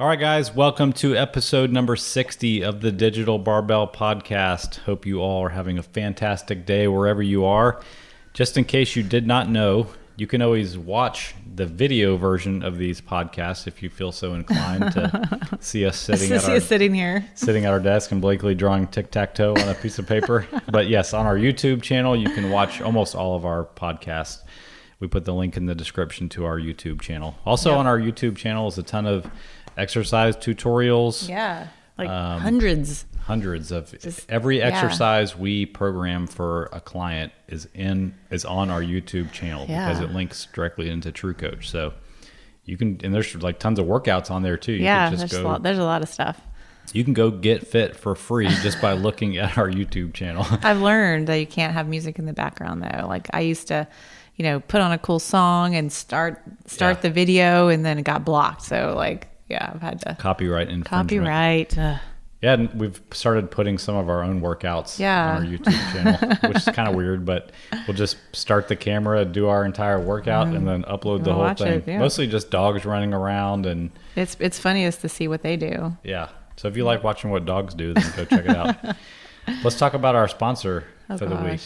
All right, guys, welcome to episode number 60 of the Digital Barbell Podcast. Hope you all are having a fantastic day wherever you are. Just in case you did not know, you can always watch the video version of these podcasts if you feel so inclined to see us sitting at our desk and Blakely drawing tic-tac-toe on a piece of paper. But yes, on our YouTube channel, you can watch almost all of our podcasts. We put the link in the description to our YouTube channel. Also on our YouTube channel is a ton of exercise tutorials. Yeah, like hundreds of every exercise we program for a client is on our YouTube channel because it links directly into TrueCoach. So you can, and there's like tons of workouts on there too. There's a lot of stuff. You can go get fit for free just by looking at our YouTube channel. I've learned that you can't have music in the background though. Like I used to, put on a cool song and start the video, and then it got blocked. So I've had to copyright infringement. Yeah, and we've started putting some of our own workouts on our YouTube channel, which is kind of weird, but we'll just start the camera, do our entire workout, and then upload the whole thing. Mostly just dogs running around, and it's funniest to see what they do. Yeah, so if you like watching what dogs do, then go check it out. Let's talk about our sponsor for the week.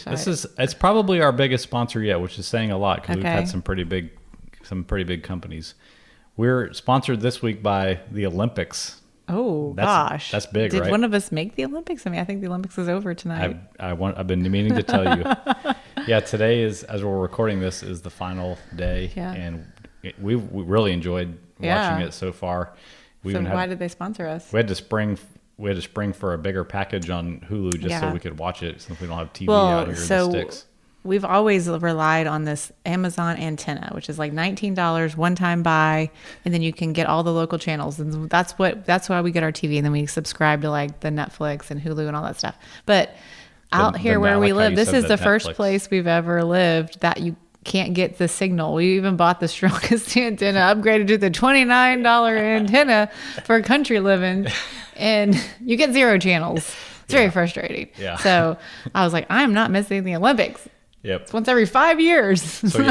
It's probably our biggest sponsor yet, which is saying a lot because we've had some pretty big companies. We're sponsored this week by the Olympics. Oh, gosh. That's big, right? Did one of us make the Olympics? I mean, I think the Olympics is over tonight. I've been meaning to tell you. Yeah, today is, as we're recording this, is the final day. Yeah. And we really enjoyed watching it so far. Why did they sponsor us? We had to spring for a bigger package on Hulu just so we could watch it since we don't have TV out here in the sticks. We've always relied on this Amazon antenna, which is like $19 one-time buy, and then you can get all the local channels, and that's why we get our TV, and then we subscribe to like the Netflix and Hulu and all that stuff. But out here where we live, this is the first place we've ever lived that you can't get the signal. We even bought the strongest antenna, upgraded to the $29 antenna for country living, and you get 0 channels. It's very frustrating. Yeah. So I was like, I'm not missing the Olympics. Yep. It's once every 5 years. So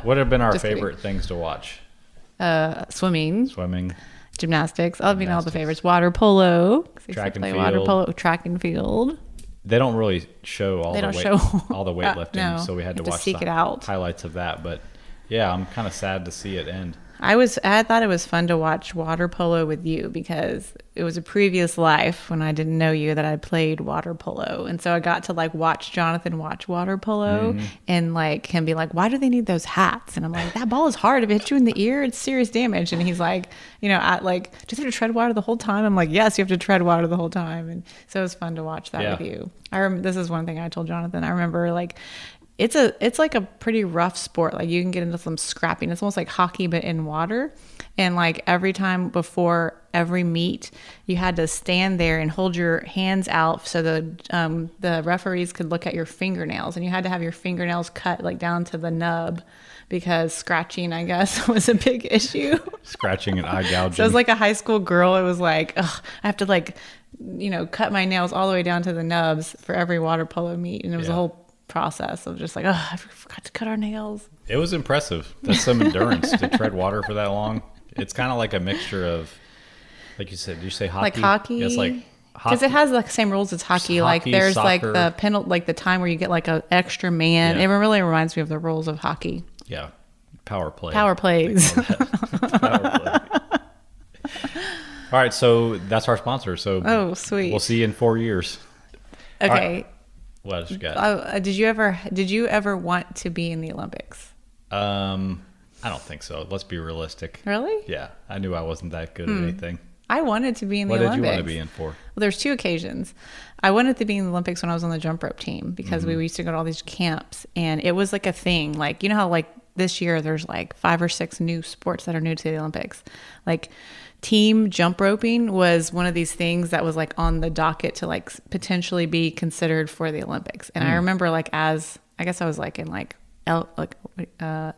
what have been our favorite things to watch? Swimming, gymnastics. All the favorites. Water polo. Track and field. Water polo, track and field. They don't really show all the weightlifting, no. So we had to watch seek it out. Highlights of that. But yeah, I'm kind of sad to see it end. I thought it was fun to watch water polo with you because it was a previous life when I didn't know you that I played water polo. And so I got to watch Jonathan watch water polo and him be like, why do they need those hats? And I'm like, that ball is hard. If it hits you in the ear, it's serious damage. And he's like, do you have to tread water the whole time? I'm like, yes, you have to tread water the whole time. And so it was fun to watch that with you. This is one thing I told Jonathan. I remember it's like a pretty rough sport. Like you can get into some scrapping. It's almost like hockey, but in water. And every time before every meet, you had to stand there and hold your hands out so the referees could look at your fingernails, and you had to have your fingernails cut down to the nub because scratching, I guess, was a big issue. Scratching and eye gouging. So I was like a high school girl. It was like, I have to cut my nails all the way down to the nubs for every water polo meet, and it was a whole process of just I forgot to cut our nails. It was impressive. That's some endurance to tread water for that long. It's kind of like a mixture of, like you said, did you say hockey? Like hockey? It's like hockey. Because it has the same rules as hockey. There's soccer. the penalty, the time where you get an extra man. It really reminds me of the rules of hockey. Yeah. Power play. Power plays. Power play. All right. So that's our sponsor. So sweet. We'll see you in 4 years. Okay. What else you got? Did you ever want to be in the Olympics? I don't think so. Let's be realistic. Really? Yeah. I knew I wasn't that good at anything. I wanted to be in the Olympics. What did you want to be in for? Well, there's 2 occasions. I wanted to be in the Olympics when I was on the jump rope team because we used to go to all these camps, and it was like a thing. You know how this year there's 5 or 6 new sports that are new to the Olympics. Team jump roping was one of these things that was on the docket to potentially be considered for the Olympics. And I remember as I guess I was in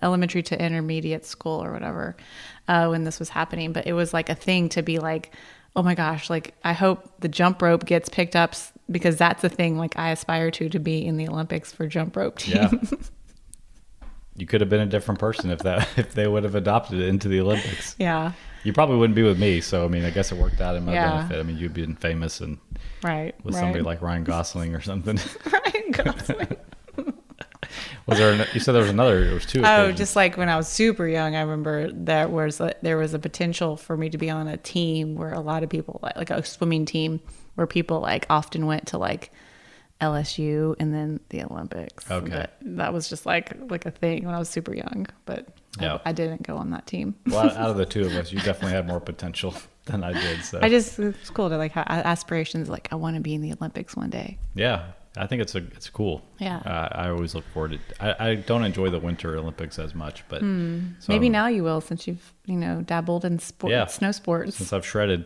elementary to intermediate school or whatever when this was happening, but it was a thing to be oh my gosh, I hope the jump rope gets picked up because that's a thing I aspire to be in the Olympics for jump rope team. Yeah. you could have been a different person if they would have adopted it into the Olympics. Yeah. You probably wouldn't be with me. So, I mean, I guess it worked out in my Yeah. benefit. I mean, you'd been famous and with Right. somebody like Ryan Gosling or something. Ryan Gosling. You said there was two. Oh, occasions. just like when I was super young, I remember there was a potential for me to be on a team where a lot of people like a swimming team where people like often went to like LSU and then the Olympics. Okay. But that was just like a thing when I was super young, but Yeah. I didn't go on that team. Well, out of the two of us, you definitely had more potential than I did. So It's cool to like have aspirations. Like I want to be in the Olympics one day. yeah, I think it's cool. Yeah. I always look forward to. I don't enjoy the Winter Olympics as much, but so Maybe now you will since you've dabbled in snow sports. since I've shredded.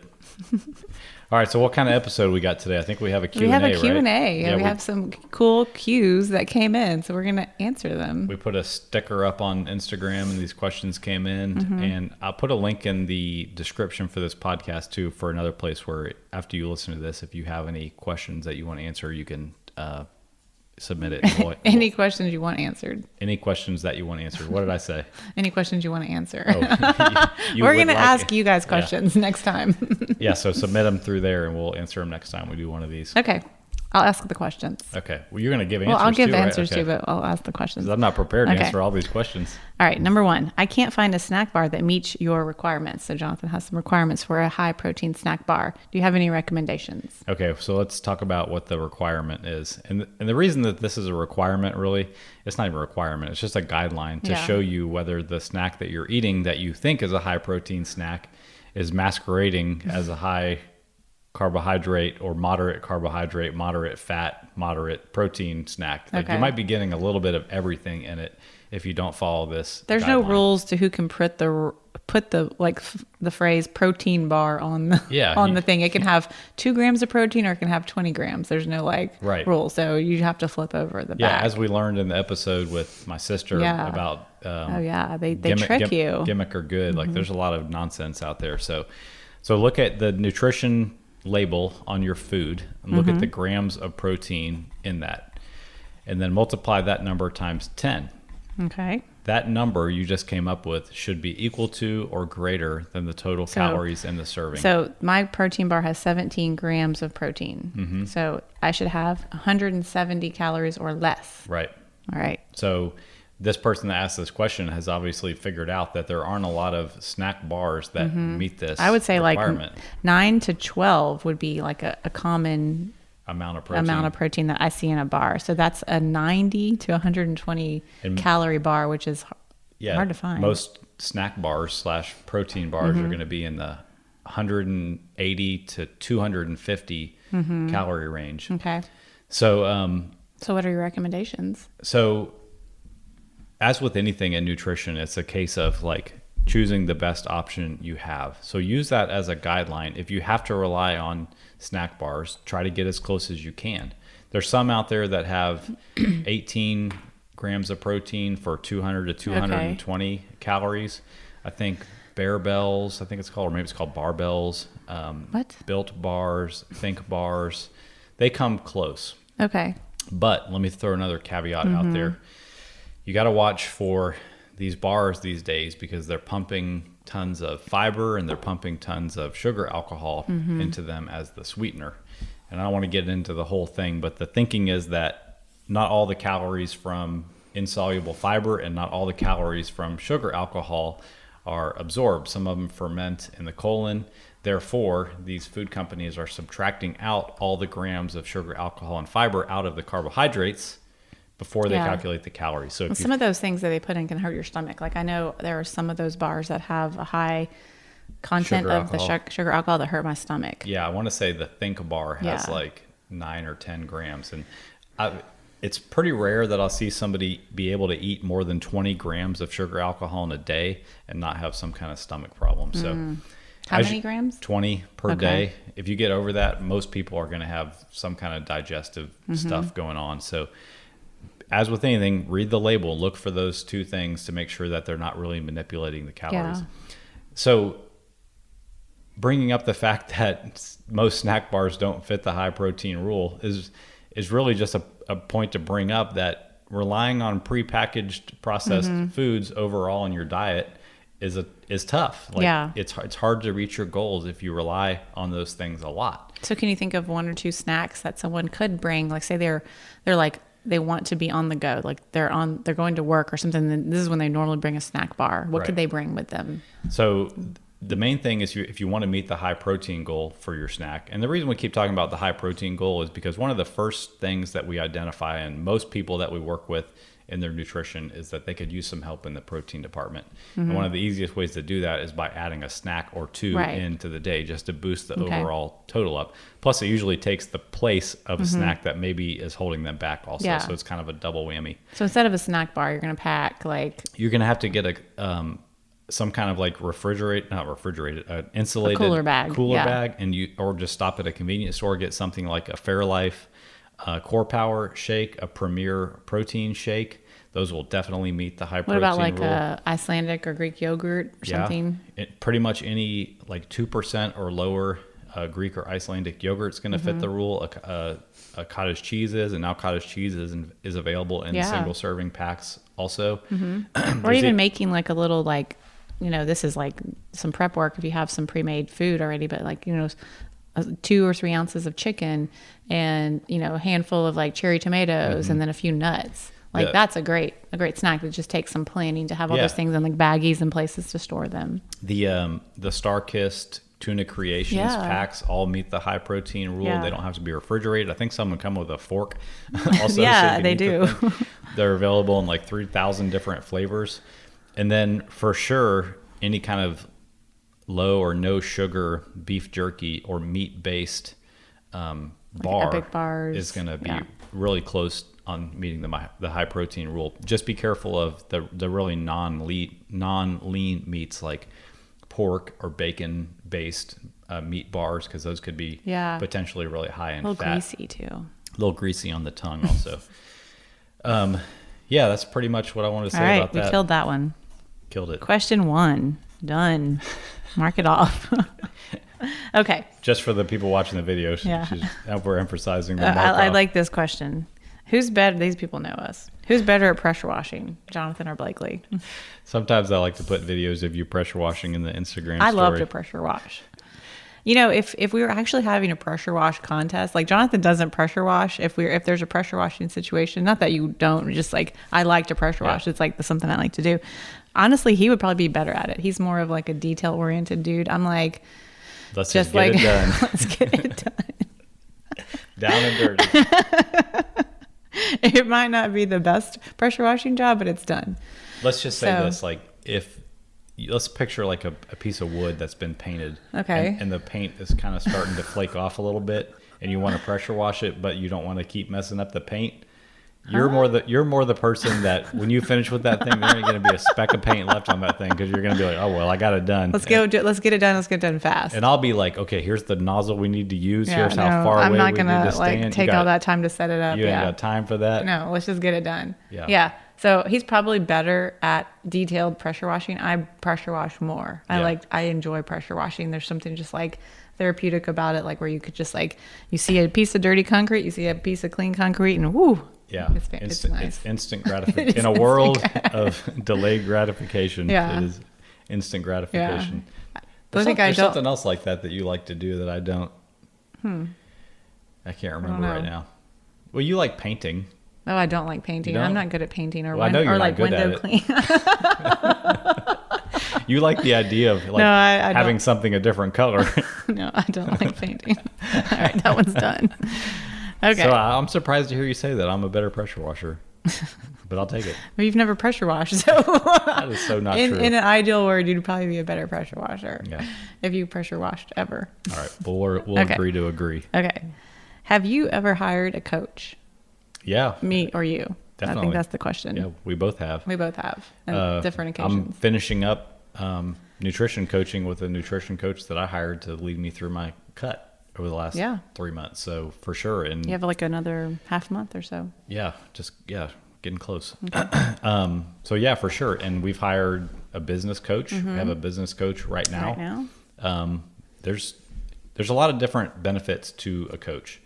All right, so what kind of episode we got today? I think we have a Q&A, We have a right? Q&A. Yeah, we have some cool cues that came in, so we're going to answer them. We put a sticker up on Instagram, and these questions came in, and I'll put a link in the description for this podcast too for another place where after you listen to this, if you have any questions that you want to answer, you can submit it. Any questions you want answered. Any questions that you want answered. What did I say? Any questions you want to answer. You We're would going to like ask it. you guys questions next time. Yeah, so submit them through there, and we'll answer them next time we do one of these. Okay. I'll ask the questions. Okay. Well, you're going to give answers Well, I'll give too, right? answers Okay. too, but I'll ask the questions. 'Cause I'm not prepared to Okay. answer all these questions. All right. Number 1, I can't find a snack bar that meets your requirements. So Jonathan has some requirements for a high protein snack bar. Do you have any recommendations? Okay, so let's talk about what the requirement is. And the reason that this is a requirement, really, it's not even a requirement. It's just a guideline to Yeah. show you whether the snack that you're eating that you think is a high protein snack is masquerading as a high carbohydrate or moderate carbohydrate, moderate fat, moderate protein snack. Like Okay. you might be getting a little bit of everything in it if you don't follow this. There's no guideline. rules to who can put the phrase protein bar on the thing. It can have 2 grams of protein or it can have 20 grams. There's no Right. rule. So you have to flip over the Yeah, back. as we learned in the episode with my sister Yeah. about they trick you. Gimmick or good. Like there's a lot of nonsense out there. So look at the nutrition label on your food and look at the grams of protein in that, and then multiply that number times 10. Okay. That number you just came up with should be equal to or greater than the total calories in the serving. So my protein bar has 17 grams of protein. So I should have 170 calories or less. Right. All right. So this person that asked this question has obviously figured out that there aren't a lot of snack bars that meet this I would say requirement. like 9 to 12 would be like a common amount of protein. that I see in a bar. So that's a 90 to 120 calorie bar, which is hard to find. Most snack bars / protein bars are going to be in the 180 to 250 calorie range. Okay. So, So what are your recommendations? so as with anything in nutrition, it's a case of like choosing the best option you have. So use that as a guideline. If you have to rely on snack bars, try to get as close as you can. There's some out there that have 18 grams of protein for 200 to 220 calories. I think Barbells, I think it's called, or maybe it's called Barbells. What? Built bars, Think bars. They come close. Okay. But let me throw another caveat out there. You got to watch for these bars these days because they're pumping tons of fiber and they're pumping tons of sugar alcohol into them as the sweetener. And I don't want to get into the whole thing, but the thinking is that not all the calories from insoluble fiber and not all the calories from sugar alcohol are absorbed. Some of them ferment in the colon. Therefore, these food companies are subtracting out all the grams of sugar, alcohol, and fiber out of the carbohydrates before they calculate the calories. So Some of those things that they put in can hurt your stomach. Like I know there are some of those bars that have a high content Sugar of the sugar alcohol that hurt my stomach. yeah, I want to say the Think bar has like 9 or 10 grams. And it's pretty rare that I'll see somebody be able to eat more than 20 grams of sugar alcohol in a day and not have some kind of stomach problem. So How many grams? 20 per day. If you get over that, most people are going to have some kind of digestive stuff going on. So as with anything, read the label, look for those two things to make sure that they're not really manipulating the calories. Yeah. So bringing up the fact that most snack bars don't fit the high protein rule is really just a point to bring up that relying on prepackaged processed foods overall in your diet is tough. Like it's hard to reach your goals if you rely on those things a lot. So can you think of one or two snacks that someone could bring? Like say they're like, they want to be on the go, like they're going to work or something. And this is when they normally bring a snack bar. What could they bring with them? So the main thing is if you want to meet the high protein goal for your snack, and the reason we keep talking about the high protein goal is because one of the first things that we identify in most people that we work with in their nutrition is that they could use some help in the protein department. And one of the easiest ways to do that is by adding a snack or two into the day just to boost the overall total up. Plus it usually takes the place of a snack that maybe is holding them back also. So it's kind of a double whammy. So instead of a snack bar, you're going to pack you're going to have to get some kind of like insulated cooler bag, and or just stop at a convenience store, get something like a Fairlife Core Power shake, a Premier protein shake. Those will definitely meet the high protein rule. What about like a Icelandic or Greek yogurt or something? Pretty much any like 2% or lower Greek or Icelandic yogurt is going to fit the rule. A cottage cheese is, and now cottage cheese is available in single serving packs also. Or even making like a little this is like some prep work if you have some pre-made food already, but 2 or 3 ounces of chicken and a handful of like cherry tomatoes and then a few nuts. That's a great snack that just takes some planning to have all those things in like baggies and places to store them. The Star-Kissed Tuna Creations packs all meet the high protein rule. They don't have to be refrigerated. I think some would come with a fork also. They do. They're available in like 3,000 different flavors. And then for sure, any kind of low or no sugar beef jerky or meat based bar is going to be really close on meeting the high protein rule. Just be careful of the really non-lean meats like pork or bacon based meat bars, because those could be potentially really high in fat. A little greasy too. A little greasy on the tongue also. That's pretty much what I want to say about that. We killed that one. Killed it. Question 1 done. Mark it off. Okay. Just for the people watching the video, we're emphasizing the mark I off. like this question. Who's better? These people know us. Who's better at pressure washing, Jonathan or Blakely? Sometimes I like to put videos of you pressure washing in the Instagram story. I love to pressure wash. If we were actually having a pressure wash contest, like Jonathan doesn't pressure wash. If there's a pressure washing situation, not that you don't, just like I like to pressure wash. It's like something I like to do. Honestly, he would probably be better at it. He's more of like a detail oriented dude. I'm like, let's just get it done. Let's get it done. Down and dirty. It might not be the best pressure washing job, but it's done. Let's just say this, let's picture like a piece of wood that's been painted. Okay. And the paint is kind of starting to flake off a little bit, and you want to pressure wash it, but you don't want to keep messing up the paint. You're more the person that when you finish with that thing, there ain't going to be a speck of paint left on that thing, because you're going to be like, oh well, I got it done. Let's get it done. Let's get it done fast. And I'll be like, okay, here's the nozzle we need to use. Here's how far away we need to stand. I'm not going to take all that time to set it up. You ain't got time for that. No, let's just get it done. Yeah. So he's probably better at detailed pressure washing. I pressure wash more. I enjoy pressure washing. There's something just like therapeutic about it, like where you could just like, you see a piece of dirty concrete, you see a piece of clean concrete, and woo. Yeah, it's nice. It's instant gratification. In a world of delayed gratification, it is instant gratification. Yeah. There's something else like that you like to do that I don't. I can't remember right now. Well, you like painting. Oh, I don't like painting. I'm not good at painting or like window clean. You like the idea of having something a different color. No, I don't like painting. All right, that one's done. Okay. So I'm surprised to hear you say that. I'm a better pressure washer, but I'll take it. Well, you've never pressure washed, so that is so not true. In an ideal world, you'd probably be a better pressure washer. Yeah. If you pressure washed ever. All right. We'll agree to agree. Okay. Have you ever hired a coach? Yeah. Me or you? Definitely. I think that's the question. Yeah, we both have. On different occasions. I'm finishing up nutrition coaching with a nutrition coach that I hired to lead me through my cut over the last 3 months. So for sure. And you have like another half month or so. Yeah. Getting close. Okay. So yeah, for sure. And we've hired a business coach. We have a business coach right now. There's a lot of different benefits to a coach.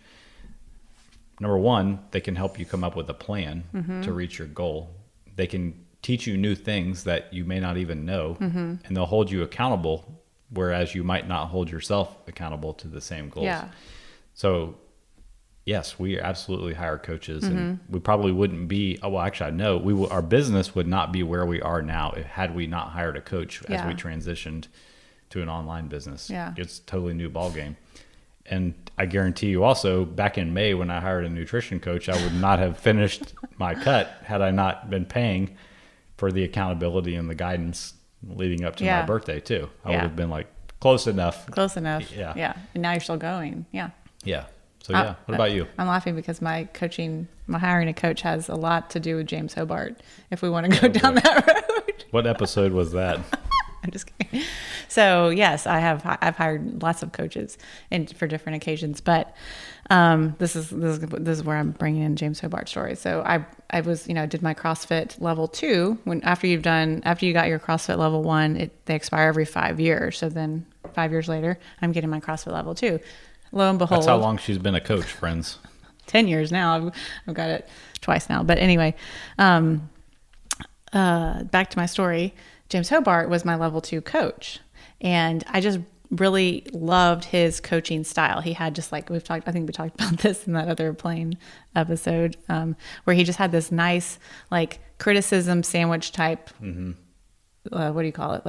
number one, they can help you come up with a plan Mm-hmm. to reach your goal. They can teach you new things that you may not even know, Mm-hmm. and they'll hold you accountable, whereas you might not hold yourself accountable to the same goals. Yeah. So yes, we absolutely hire coaches, and we probably wouldn't be. Oh, well, actually, I know our business would not be where we are now had we not hired a coach as Yeah. we transitioned to an online business. Yeah. It's a totally new ballgame. And I guarantee you also, back in May when I hired a nutrition coach, I would not have finished my cut had I not been paying for the accountability and the guidance leading up to my Yeah. birthday too. I would Yeah. have been like, close enough. Close enough. Yeah. Yeah. And now you're still going. Yeah. Yeah. So yeah, what about you? I'm laughing because my hiring a coach has a lot to do with James Hobart. If we want to go down that road. What episode was that? I'm just kidding. So yes, I've hired lots of coaches and for different occasions, but this is where I'm bringing in James Hobart story. So I was, did my CrossFit level 2 after you got your CrossFit level 1, they expire every 5 years. So then 5 years later, I'm getting my CrossFit level 2. Lo and behold, That's how long she's been a coach, friends. 10 years now. I've got it twice now. But anyway, back to my story. James Hobart was my level 2 coach. And I just really loved his coaching style. He had just like I think we talked about this in that other plane episode, where he just had this nice like criticism sandwich type. Mm-hmm. What do you call it?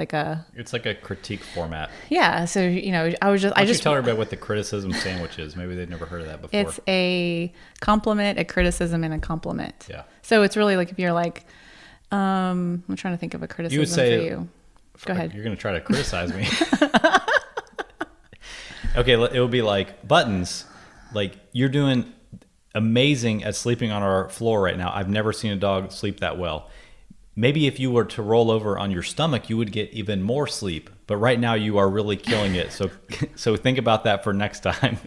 It's like a critique format. Yeah. So, I just tell everybody what the criticism sandwich is. Maybe they've never heard of that before. It's a compliment, a criticism, and a compliment. Yeah. So it's really like if you're like, I'm trying to think of a criticism You would say, for you. Go ahead. You're going to try to criticize me. Okay, it would be like, Buttons, like you're doing amazing at sleeping on our floor right now. I've never seen a dog sleep that well. Maybe if you were to roll over on your stomach, you would get even more sleep. But right now you are really killing it. So think about that for next time.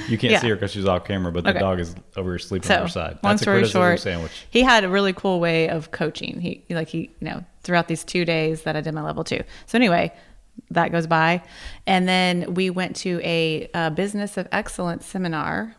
You can't see her because she's off camera, but the dog is over here sleeping on her side. Long That's a story criticism short, sandwich. he had a really cool way of coaching. He throughout these 2 days that I did my level 2. So anyway, that goes by. And then we went to a Business of Excellence seminar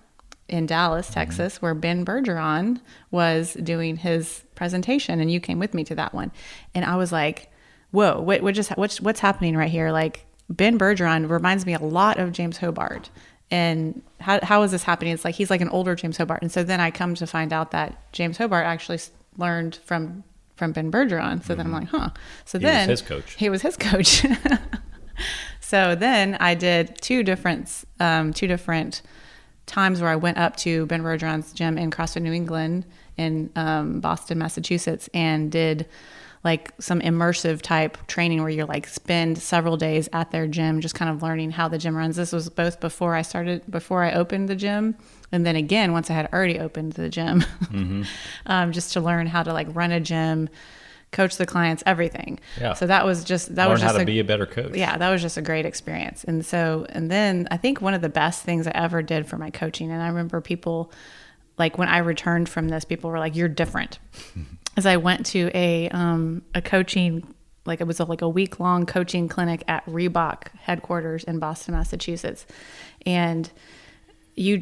in Dallas, Texas, where Ben Bergeron was doing his presentation, and you came with me to that one. And I was like, whoa, what's happening right here? Like, Ben Bergeron reminds me a lot of James Hobart. And how is this happening? It's like he's like an older James Hobart. And so then I come to find out that James Hobart actually learned from Ben Bergeron. So then I'm like, huh. So He was his coach. He was his coach. So then I did two different times where I went up to Ben Bergeron's gym in CrossFit New England in Boston, Massachusetts, and did like some immersive type training where you're like spend several days at their gym, just kind of learning how the gym runs. This was both before I opened the gym, and then again once I had already opened the gym, just to learn how to like run a gym, coach the clients, everything. Yeah. So that was just how to be a better coach. Yeah, that was just a great experience. And then I think one of the best things I ever did for my coaching, and I remember people, like when I returned from this, people were like, "You're different." As I went to a coaching, like it was like a week-long coaching clinic at Reebok headquarters in Boston, Massachusetts. And you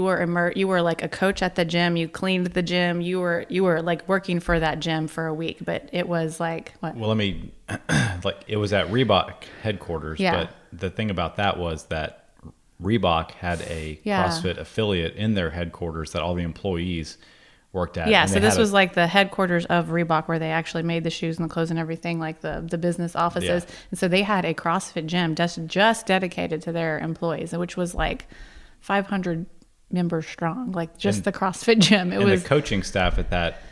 were like a coach at the gym. You cleaned the gym. You were like working for that gym for a week, but it was like, what? Well, it was at Reebok headquarters, Yeah. but the thing about that was that Reebok had a CrossFit affiliate in their headquarters that all the employees worked at. Yeah, so this was like the headquarters of Reebok where they actually made the shoes and the clothes and everything, like the business offices. Yeah. And so they had a CrossFit gym just dedicated to their employees, which was like 500 members strong, like just the CrossFit gym. The coaching staff at that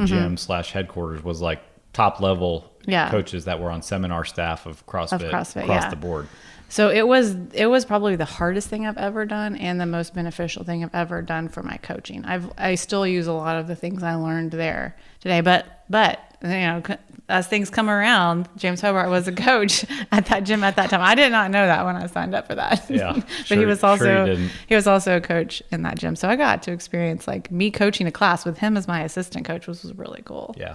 gym / headquarters was like top level coaches that were on seminar staff of CrossFit across the board. So it was probably the hardest thing I've ever done and the most beneficial thing I've ever done for my coaching. I still use a lot of the things I learned there today, but as things come around, James Hobart was a coach at that gym at that time. I did not know that when I signed up for that. Yeah, but he was also a coach in that gym. So I got to experience like me coaching a class with him as my assistant coach, which was really cool. Yeah.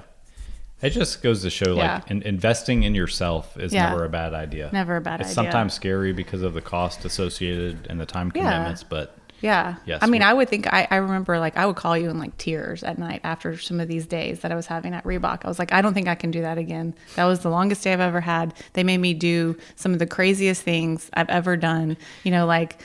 It just goes to show, like, investing in yourself is never a bad idea. Never a bad idea. It's sometimes scary because of the cost associated and the time commitments, but Yeah. Yes, I mean, I would think, I remember like I would call you in like tears at night after some of these days that I was having at Reebok. I was like, I don't think I can do that again. That was the longest day I've ever had. They made me do some of the craziest things I've ever done. You know, like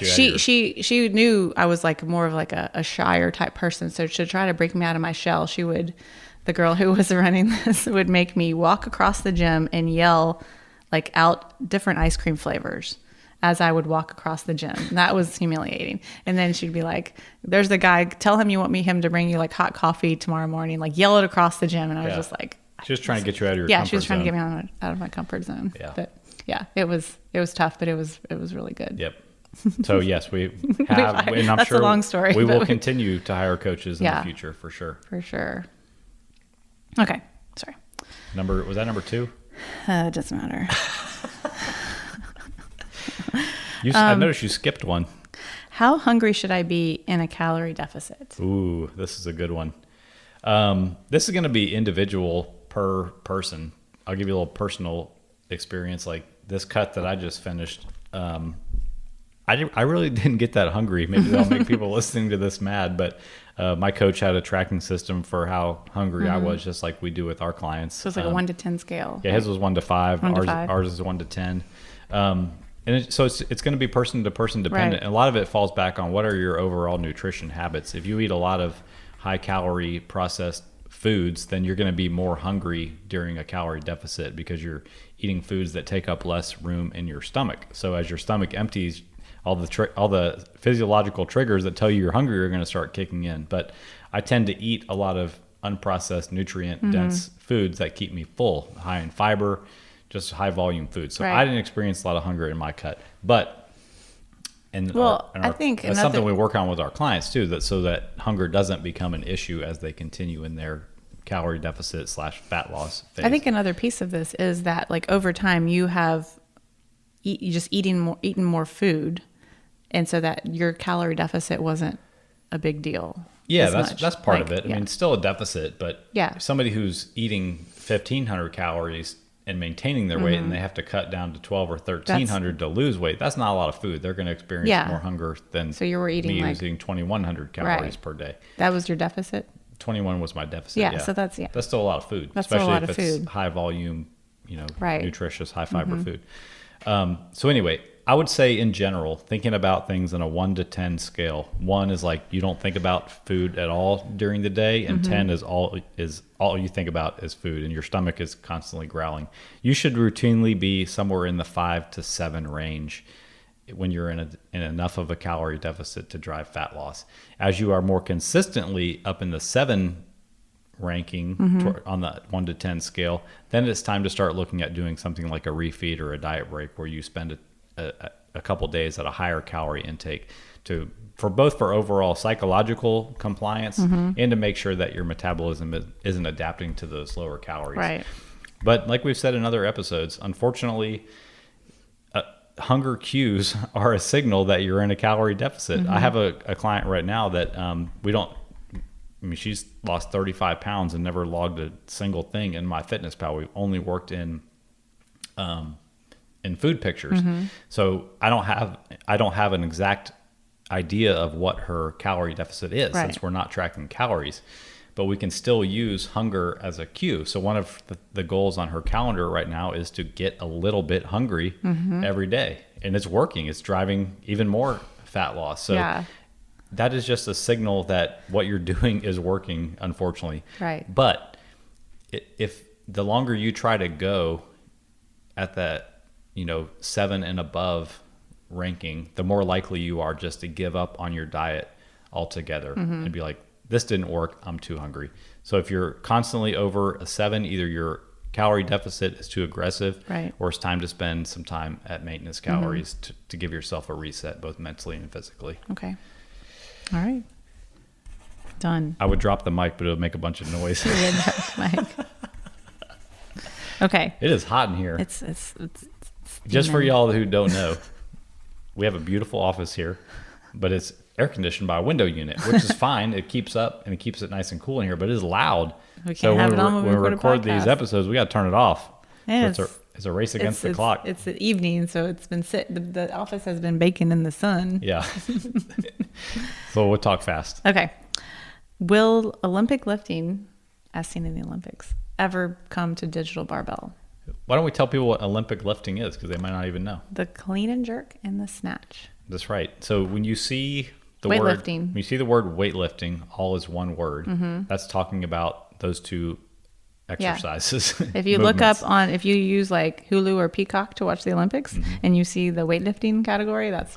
she knew I was like more of like a shyer type person. So to try to break me out of my shell, the girl who was running this would make me walk across the gym and yell like out different ice cream flavors as I would walk across the gym. That was humiliating. And then she'd be like, there's the guy, tell him you want him to bring you like hot coffee tomorrow morning, like yell it across the gym. And I was just like, she was trying to get you out of your comfort zone. Yeah, she was trying to get me out of my comfort zone. Yeah. But yeah, it was tough, but it was really good. Yep. So yes, we have, and I'm That's sure a long story. We will continue to hire coaches in the future for sure. For sure. Okay. Sorry. Was that number 2? It doesn't matter. I noticed you skipped one. How hungry should I be in a calorie deficit? Ooh, this is a good one. This is going to be individual per person. I'll give you a little personal experience. Like this cut that I just finished, I really didn't get that hungry. Maybe that'll make people listening to this mad, but my coach had a tracking system for how hungry I was, just like we do with our clients. So it's like a 1 to 10 scale. Yeah, his was 1 to 5. Ours is 1 to 10. So it's going to be person to person dependent. Right. And a lot of it falls back on what are your overall nutrition habits. If you eat a lot of high calorie processed foods, then you're going to be more hungry during a calorie deficit because you're eating foods that take up less room in your stomach. So as your stomach empties, all the physiological triggers that tell you you're hungry are going to start kicking in. But I tend to eat a lot of unprocessed, nutrient dense foods that keep me full, high in fiber, just high volume food. So I didn't experience a lot of hunger in my cut, but I think that's something we work on with our clients too, so that hunger doesn't become an issue as they continue in their calorie deficit / fat loss phase. I think another piece of this is that like over time you just eating more food, and so that your calorie deficit wasn't a big deal. Yeah, that's part of it. I mean, it's still a deficit, but yeah, somebody who's eating 1,500 calories and maintaining their weight, and they have to cut down to 12 or 1,300 to lose weight, that's not a lot of food. They're going to experience more hunger than so you were eating me using 2,100 calories per day. That was your deficit? 21 was my deficit. Yeah, so that's still a lot of food, that's especially a lot if of it's food. High volume, nutritious, high fiber food. So anyway, I would say in general, thinking about things in a 1 to 10 scale. 1 is like you don't think about food at all during the day, and 10 is all you think about is food, and your stomach is constantly growling. You should routinely be somewhere in the 5 to 7 range when you're in enough of a calorie deficit to drive fat loss. As you are more consistently up in the 7 ranking on the 1 to 10 scale, then it's time to start looking at doing something like a refeed or a diet break where you spend a couple days at a higher calorie intake for overall psychological compliance and to make sure that your metabolism isn't adapting to those lower calories. Right. But like we've said in other episodes, unfortunately, hunger cues are a signal that you're in a calorie deficit. I have a client right now that she's lost 35 pounds and never logged a single thing in MyFitnessPal. We've only worked in food pictures. So I don't have an exact idea of what her calorie deficit is since we're not tracking calories, but we can still use hunger as a cue. So one of the goals on her calendar right now is to get a little bit hungry every day, and it's working. It's driving even more fat loss. So that is just a signal that what you're doing is working, unfortunately. Right. But if the longer you try to go at that, 7 and above ranking, the more likely you are just to give up on your diet altogether and be like, this didn't work, I'm too hungry. So if you're constantly over a 7, either your calorie deficit is too aggressive or it's time to spend some time at maintenance calories to give yourself a reset, both mentally and physically. Okay. All right. Done. I would drop the mic, but it would make a bunch of noise. Okay. It is hot in here. It's just for y'all who don't know, we have a beautiful office here, but it's air conditioned by a window unit, which is fine. It keeps up and it keeps it nice and cool in here, but it is loud. We can't have it on when we record these episodes, we got to turn it off. It's it's a race against the clock. It's the evening, so it's been the office has been baking in the sun. Yeah. So we'll talk fast. Okay. Will Olympic lifting, as seen in the Olympics, ever come to digital barbell? Why don't we tell people what Olympic lifting is, because they might not even know. The clean and jerk and the snatch. That's right. So when you see the weightlifting, when you see the word weightlifting, all is one word. That's talking about those two exercises. Yeah. If you look up if you use like Hulu or Peacock to watch the Olympics and you see the weightlifting category, that's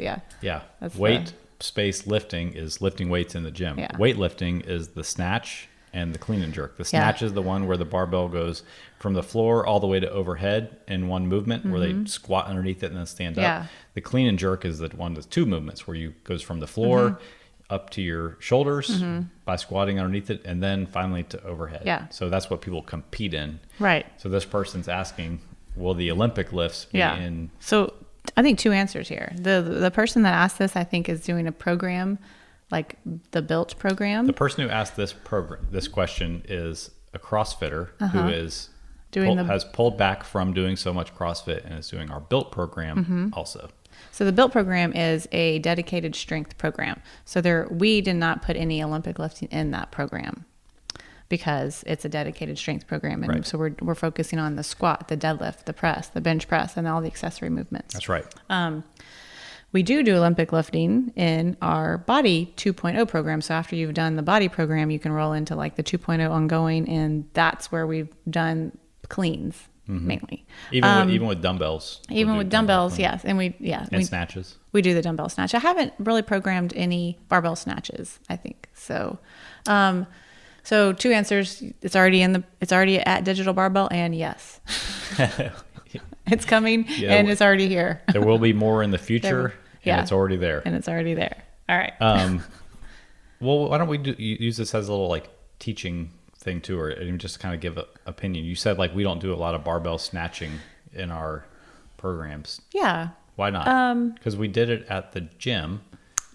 weight space lifting is lifting weights in the gym. Yeah. Weightlifting is the snatch and the clean and jerk. The snatch is the one where the barbell goes from the floor all the way to overhead in one movement, where they squat underneath it and then stand up. The clean and jerk is the one with two movements, where you goes from the floor up to your shoulders by squatting underneath it, and then finally to overhead. Yeah. So that's what people compete in. Right. So this person's asking, will the Olympic lifts be in? So I think two answers here. The person that asked this, I think, is doing a program like the Built program. The person who asked this question is a CrossFitter who is has pulled back from doing so much CrossFit and is doing our Built program also. So the Built program is a dedicated strength program. So we did not put any Olympic lifting in that program because it's a dedicated strength program. And so we're focusing on the squat, the deadlift, the press, the bench press, and all the accessory movements. That's right. We do Olympic lifting in our body 2.0 program. So after you've done the body program, you can roll into like the 2.0 ongoing, and that's where we've done cleans mainly. Even with dumbbells. Even with dumbbells, yes. And snatches. We do the dumbbell snatch. I haven't really programmed any barbell snatches, I think. So so two answers. It's already at Digital Barbell, and yes. It's coming and it's already here. There will be more in the future, and it's already there. And it's already there. All right. Well, why don't we use this as a little like teaching thing too, or even just kind of give an opinion. You said like we don't do a lot of barbell snatching in our programs. Yeah. Why not? Because we did it at the gym.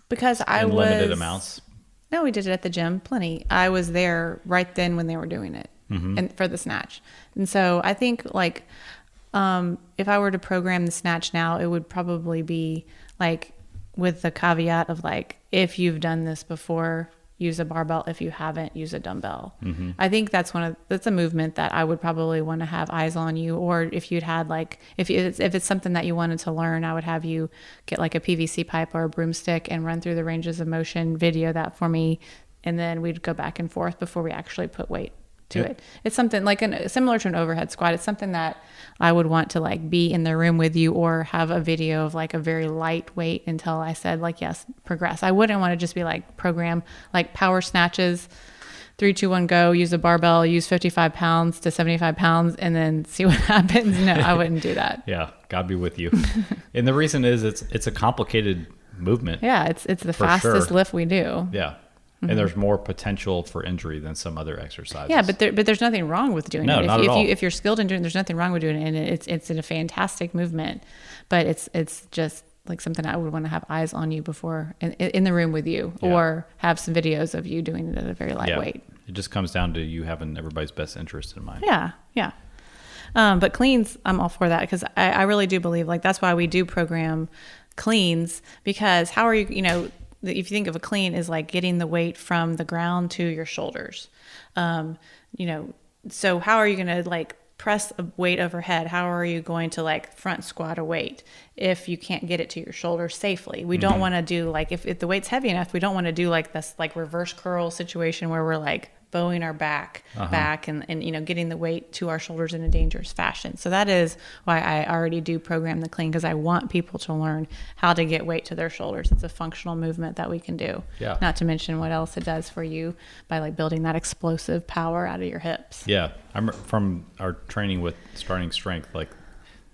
Because I was limited amounts. No, we did it at the gym, plenty. I was there right then when they were doing it, and for the snatch. And so I think like if I were to program the snatch now, it would probably be like with the caveat of like, if you've done this before, use a barbell. If you haven't, use a dumbbell. I think that's a movement that I would probably want to have eyes on you. Or if you'd had like, if it's something that you wanted to learn, I would have you get like a PVC pipe or a broomstick and run through the ranges of motion, video that for me. And then we'd go back and forth before we actually put weight to it. It's something like similar to an overhead squat. It's something that I would want to like be in the room with you, or have a video of like a very light weight until I said like, yes, progress. I wouldn't want to just be like program like power snatches, 3, 2, 1, go, use a barbell, use 55 pounds to 75 pounds and then see what happens. No, I wouldn't do that. Yeah. God be with you. And the reason is it's a complicated movement. Yeah. It's the fastest lift we do. Yeah. And there's more potential for injury than some other exercises. Yeah, but there's nothing wrong with doing it. Not at all. If you're skilled in doing it, there's nothing wrong with doing it, and it's a fantastic movement. But it's just like something I would want to have eyes on you before in the room with you, or have some videos of you doing it at a very light weight. It just comes down to you having everybody's best interest in mind. Yeah. But cleans, I'm all for that, because I really do believe like that's why we do program cleans, because how are you if you think of a clean is like getting the weight from the ground to your shoulders. So how are you going to like press a weight overhead? How are you going to like front squat a weight if you can't get it to your shoulders safely? We don't want to do like, if the weight's heavy enough, we don't want to do like this like reverse curl situation where we're like bowing our back and getting the weight to our shoulders in a dangerous fashion. So that is why I already do program the clean, because I want people to learn how to get weight to their shoulders. It's a functional movement that we can do. Yeah. Not to mention what else it does for you by like building that explosive power out of your hips. Yeah. I'm from our training with Starting Strength, like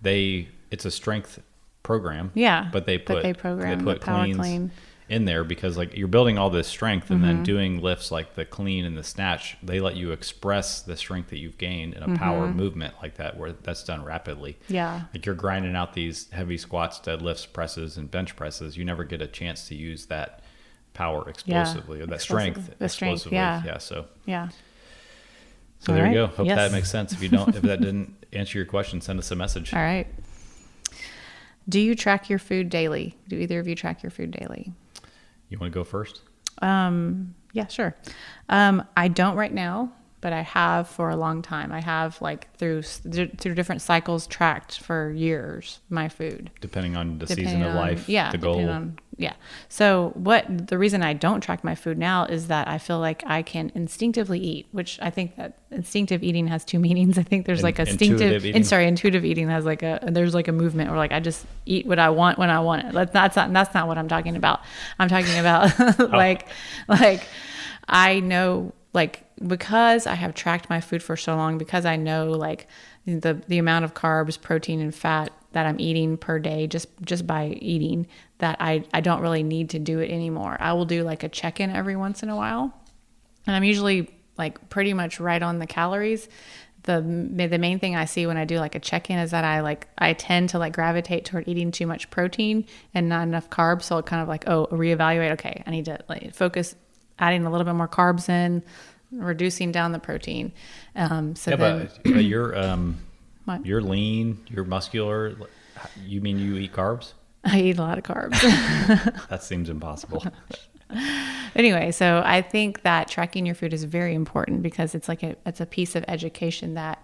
it's a strength program. Yeah. But they put the power clean in there, because like you're building all this strength, and then doing lifts like the clean and the snatch, they let you express the strength that you've gained in a power movement like that, where that's done rapidly. Yeah. Like you're grinding out these heavy squats, deadlifts, presses, and bench presses. You never get a chance to use that power explosively, or that strength explosively. Yeah. So yeah. So All there right. you go. Hope Yes. that makes sense. If that didn't answer your question, send us a message. All right. Do you track your food daily? Do either of you track your food daily? You want to go first? Yeah, sure. I don't right now, but I have for a long time. I have like through different cycles tracked for years my food. Depending on the Depending season of on- life, yeah, the depending goal. on- yeah. So the reason I don't track my food now is that I feel like I can instinctively eat, which I think that instinctive eating has two meanings. I think there's like Intuitive eating? intuitive eating has like there's like a movement where like I just eat what I want when I want it. That's not what I'm talking about. I'm talking about like I know, like, because I have tracked my food for so long, because I know like the amount of carbs, protein, and fat that I'm eating per day just by eating, that I don't really need to do it anymore. I will do like a check-in every once in a while, and I'm usually like pretty much right on the calories. The main thing I see when I do like a check-in is that I tend to like gravitate toward eating too much protein and not enough carbs. So I'll kind of like, reevaluate. Okay, I need to like focus, adding a little bit more carbs in, reducing down the protein. But you're lean, you're muscular. You mean you eat carbs? I eat a lot of carbs. That seems impossible. Anyway, so I think that tracking your food is very important because it's like it's a piece of education that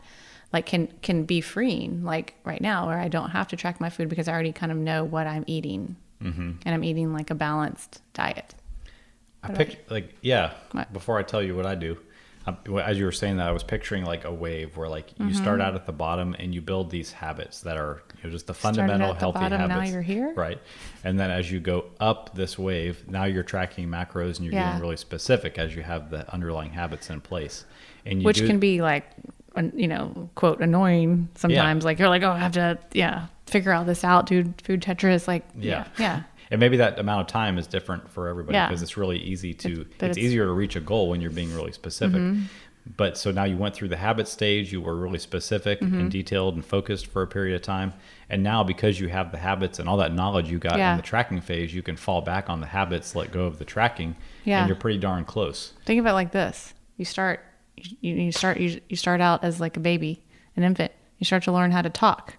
like can be freeing. Like right now, where I don't have to track my food because I already kind of know what I'm eating, and I'm eating like a balanced diet. What? Before I tell you what I do, as you were saying that, I was picturing like a wave where like you start out at the bottom and you build these habits that are just the fundamental healthy habits. Now you're here, right? And then as you go up this wave, now you're tracking macros and you're getting really specific as you have the underlying habits in place. And which can be like, quote, annoying sometimes. Yeah. Like you're like, I have to figure out this out, dude. Food Tetris, like yeah. And maybe that amount of time is different for everybody because it's really easy it's easier to reach a goal when you're being really specific. But so now you went through the habit stage, you were really specific and detailed and focused for a period of time. And now because you have the habits and all that knowledge you got in the tracking phase, you can fall back on the habits, let go of the tracking, and you're pretty darn close. Think of it like this. You start out as like a baby, an infant. You start to learn how to talk.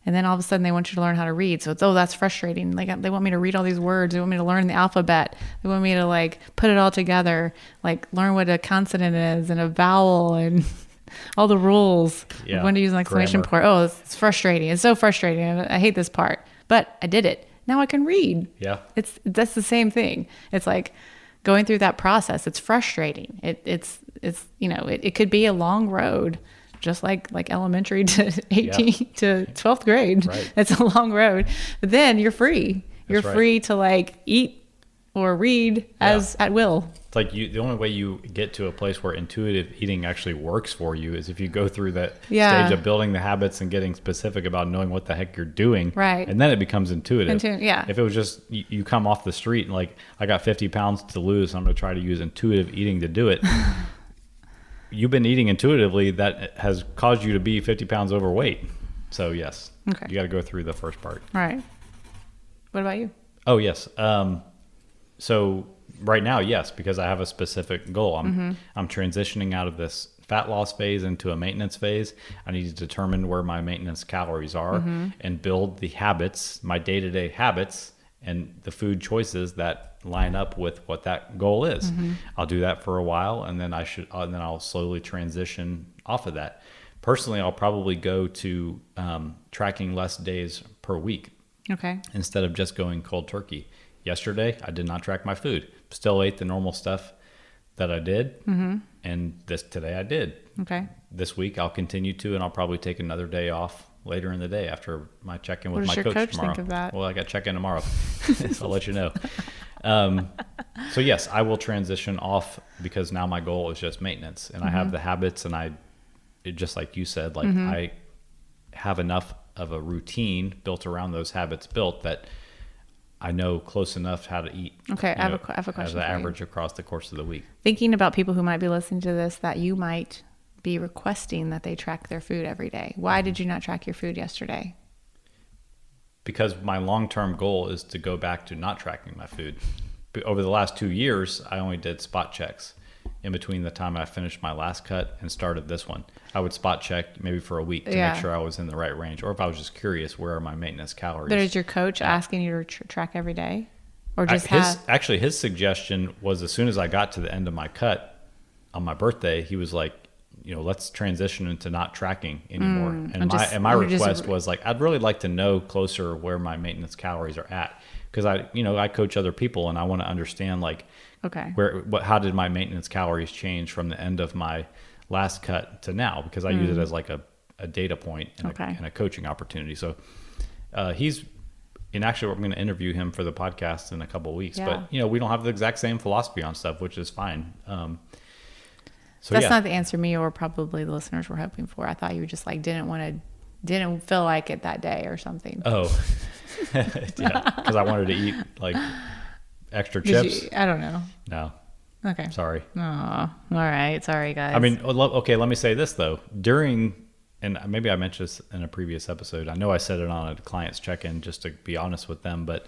And then all of a sudden they want you to learn how to read. So it's, that's frustrating. Like they want me to read all these words. They want me to learn the alphabet. They want me to like put it all together, like learn what a consonant is and a vowel and all the rules. Yeah. When to use an exclamation point. It's frustrating. It's so frustrating. I hate this part, but I did it. Now I can read. Yeah. That's the same thing. It's like going through that process. It's frustrating. It could be a long road. Just like elementary to 18 to 12th grade. Right. It's a long road. But then you're free. You're free to like eat or read at will. It's like the only way you get to a place where intuitive eating actually works for you is if you go through that stage of building the habits and getting specific about knowing what the heck you're doing. Right. And then it becomes intuitive. If it was just you come off the street and like, I got 50 pounds to lose, I'm going to try to use intuitive eating to do it. You've been eating intuitively that has caused you to be 50 pounds overweight. So yes, you got to go through the first part. Right. What about you? Oh yes. So right now, yes, because I have a specific goal. I'm transitioning out of this fat loss phase into a maintenance phase. I need to determine where my maintenance calories are and build the habits, my day-to-day habits and the food choices that line up with what that goal is. I'll do that for a while, and then I'll slowly transition off of that. Personally, I'll probably go to tracking less days per week. Okay. Instead of just going cold turkey. Yesterday, I did not track my food. Still ate the normal stuff that I did, and today I did. Okay. This week I'll continue to, and I'll probably take another day off later in the day after my check-in with my coach tomorrow. What does your coach think of that? Well, I got check-in tomorrow. So I'll let you know. So yes, I will transition off because now my goal is just maintenance, and I have the habits, and just like you said, like I have enough of a routine built around those habits that I know close enough how to eat. Okay, I have a question as an average across the course of the week. Thinking about people who might be listening to this, that you might be requesting that they track their food every day. Why did you not track your food yesterday? Because my long-term goal is to go back to not tracking my food. Over the last 2 years, I only did spot checks. in between the time I finished my last cut and started this one. I would spot check maybe for a week to make sure I was in the right range, or if I was just curious, where are my maintenance calories? But is your coach asking you to track every day, or just his suggestion was, as soon as I got to the end of my cut on my birthday, he was like, let's transition into not tracking anymore. And my request was like, I'd really like to know closer where my maintenance calories are at, because I coach other people and I want to understand like, okay, how did my maintenance calories change from the end of my last cut to now? Because I use it as like a data point and a coaching opportunity. So and actually we're going to interview him for the podcast in a couple of weeks. But we don't have the exact same philosophy on stuff, which is fine. So that's not the answer me or probably the listeners were hoping for. I thought you just like didn't feel like it that day or something. Oh, yeah, because I wanted to eat like extra chips. I don't know. No. Okay. Sorry. Oh, all right. Sorry, guys. I mean, okay, let me say this though. And maybe I mentioned this in a previous episode. I know I said it on a client's check-in just to be honest with them, but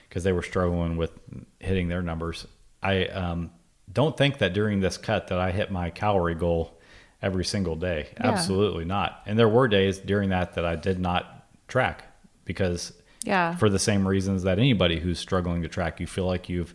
because they were struggling with hitting their numbers. I don't think that during this cut that I hit my calorie goal every single day. Yeah. Absolutely not. And there were days during that I did not track, because for the same reasons that anybody who's struggling to track, you feel like you've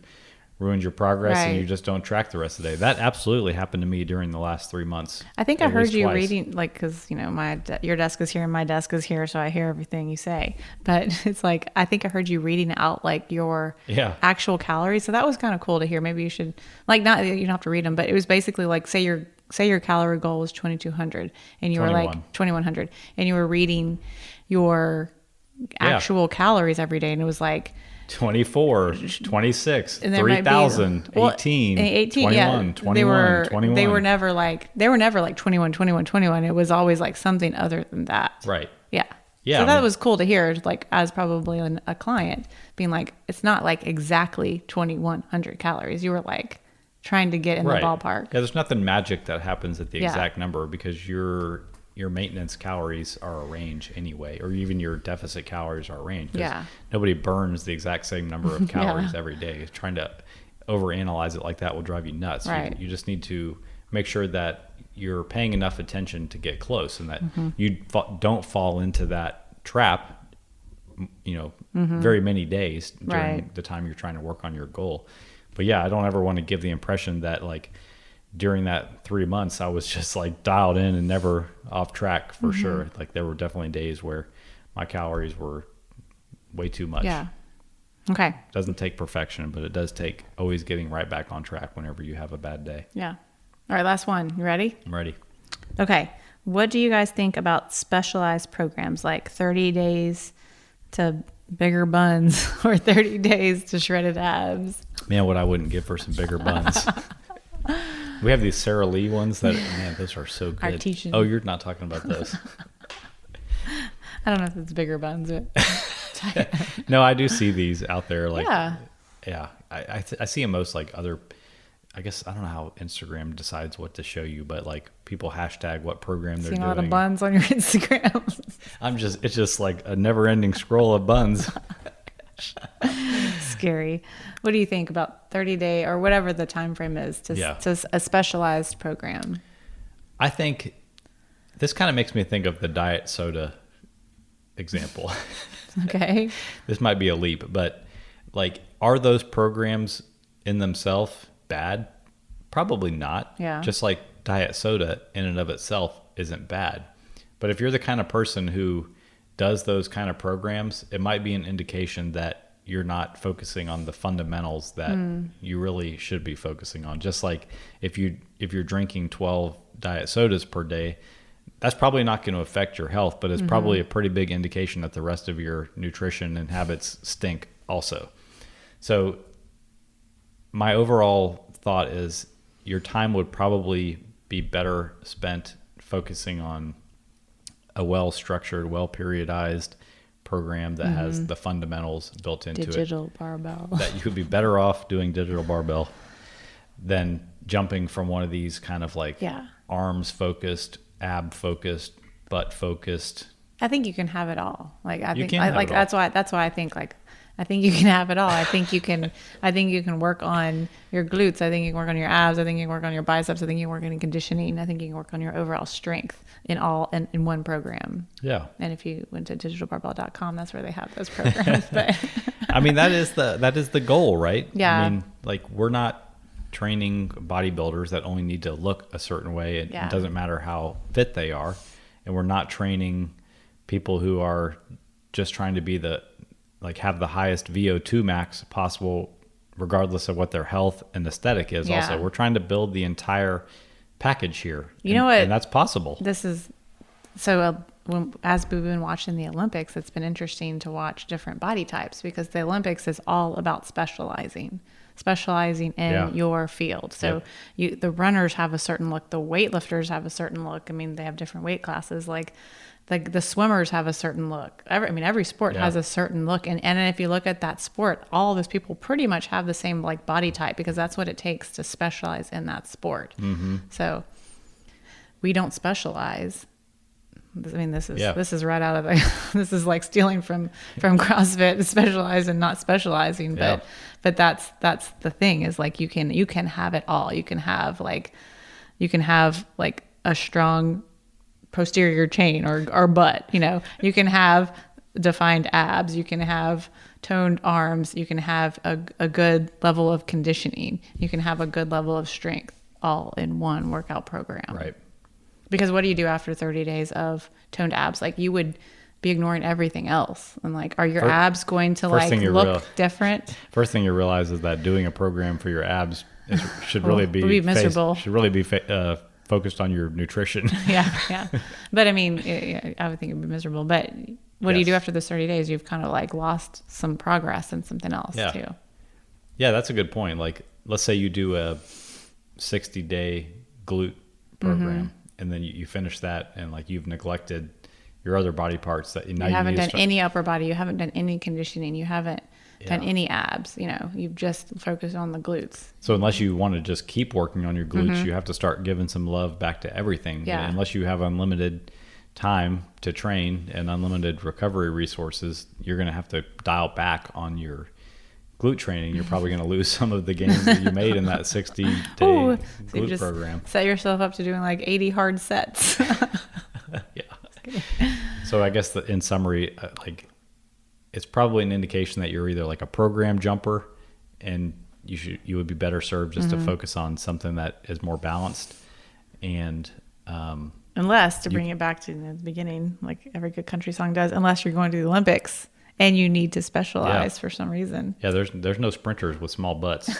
ruined your progress and you just don't track the rest of the day. That absolutely happened to me during the last 3 months. I think I heard you reading, like, because your desk is here and my desk is here, so I hear everything you say. But it's like, I think I heard you reading out like your actual calories. So that was kind of cool to hear. Maybe you should, like, not, you don't have to read them, but it was basically like, say your calorie goal was 2,200 and you were like 2,100 and you were reading your actual calories every day, and it was like 24, 26, 3,000, 18, 21, 21, 21. They were never like 21, 21, 21. It was always like something other than that. Right. Yeah. Yeah. So that was cool to hear, like, as probably a client being like, it's not like exactly 2,100 calories. You were like trying to get in the ballpark. Yeah. There's nothing magic that happens at the exact number, because your maintenance calories are a range anyway, or even your deficit calories are a range. Yeah. Nobody burns the exact same number of calories every day. Trying to overanalyze it like that will drive you nuts. Right. You just need to make sure that you're paying enough attention to get close, and that you don't fall into that trap, very many days during the time you're trying to work on your goal. But yeah, I don't ever want to give the impression that like during that 3 months, I was just like dialed in and never off track for sure. Like there were definitely days where my calories were way too much. Yeah. Okay. It doesn't take perfection, but it does take always getting right back on track whenever you have a bad day. Yeah. All right. Last one. You ready? I'm ready. Okay. What do you guys think about specialized programs like 30 days to bigger buns or 30 days to shredded abs? Man, what I wouldn't give for some bigger buns. We have these Sara Lee ones that, man, those are so good. Artesian. Oh, you're not talking about those. I don't know if it's bigger buns, but no, I do see these out there. Like, yeah. I see them most like other. I guess I don't know how Instagram decides what to show you, but like people hashtag what program they're doing. Seeing a lot of buns on your Instagram. It's just like a never-ending scroll of buns. Scary. What do you think about 30-day or whatever the time frame is to a specialized program? I think this kind of makes me think of the diet soda example. Okay. This might be a leap, but like, are those programs in themselves bad? Probably not. Yeah. Just like diet soda in and of itself isn't bad. But if you're the kind of person who does those kind of programs, it might be an indication that you're not focusing on the fundamentals that you really should be focusing on. Just like if you're drinking 12 diet sodas per day, that's probably not going to affect your health, but it's probably a pretty big indication that the rest of your nutrition and habits stink also. So my overall thought is your time would probably be better spent focusing on a well-structured, well-periodized program that has the fundamentals built into digital barbell. That you would be better off doing digital barbell than jumping from one of these kind of like arms-focused, ab-focused, butt-focused. I think you can have it all. Like I think that's why I think like I think you can have it all. I think you can work on your glutes. I think you can work on your abs. I think you can work on your biceps. I think you can work on conditioning. I think you can work on your overall strength in one program. Yeah. And if you went to digitalbarbell.com, that's where they have those programs. But I mean, that is the goal, right? Yeah. I mean, like, we're not training bodybuilders that only need to look a certain way. It doesn't matter how fit they are. And we're not training people who are just trying to be have the highest VO2 max possible, regardless of what their health and aesthetic is. Yeah. Also, we're trying to build the entire package here. You know what? And that's possible. This is so. As we've been watching the Olympics, it's been interesting to watch different body types, because the Olympics is all about specializing in your field. So the runners have a certain look, the weightlifters have a certain look. I mean, they have different weight classes. Like the swimmers have a certain look. Every sport has a certain look. And if you look at that sport, all those people pretty much have the same like body type, because that's what it takes to specialize in that sport. Mm-hmm. So we don't specialize. I mean, this is right out of this is like stealing from CrossFit, specialize and not specializing. But that's the thing, is like you can have it all. You can have like a strong posterior chain or butt, you can have defined abs, you can have toned arms, you can have a good level of conditioning, you can have a good level of strength, all in one workout program. Right. Because what do you do after 30 days of toned abs? Like, you would be ignoring everything else. And like, are your abs going to like look different? First thing you realize is that doing a program for your abs should really be miserable. Focused on your nutrition. Yeah. But I mean, I would think it'd be miserable. But what do you do after those 30 days? You've kind of like lost some progress in something else too. Yeah, that's a good point. Like, let's say you do a 60-day glute program, and then you finish that, and like you've neglected your other body parts that you haven't done any upper body, you haven't done any conditioning, you haven't done any abs, you've just focused on the glutes. So unless you want to just keep working on your glutes, you have to start giving some love back to everything. Yeah. Unless you have unlimited time to train and unlimited recovery resources, you're going to have to dial back on your glute training. You're probably going to lose some of the gains that you made in that 60-day glute program. Set yourself up to doing like 80 hard sets. Yeah. So I guess in summary, it's probably an indication that you're either like a program jumper, and you would be better served just to focus on something that is more balanced. And unless, to bring it back to the beginning, like every good country song does, unless you're going to the Olympics and you need to specialize for some reason. Yeah, there's no sprinters with small butts.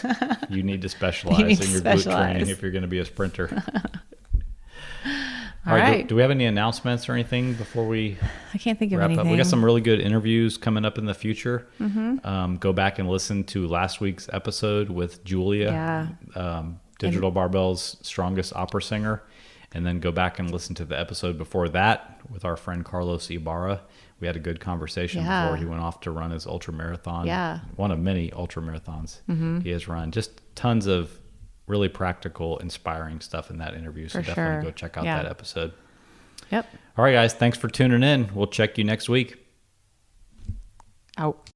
You need to specialize in your glute training if you're going to be a sprinter. All right. Do we have any announcements or anything before we I can't think of wrap anything. up? We got some really good interviews coming up in the future. Go back and listen to last week's episode with Julia, Digital Barbell's strongest opera singer. And then go back and listen to the episode before that with our friend Carlos Ibarra. We had a good conversation before he went off to run his ultra marathon. Yeah. One of many ultra marathons he has run. Just tons of really practical, inspiring stuff in that interview. So definitely go check out that episode. Yep. All right, guys. Thanks for tuning in. We'll check you next week. Out.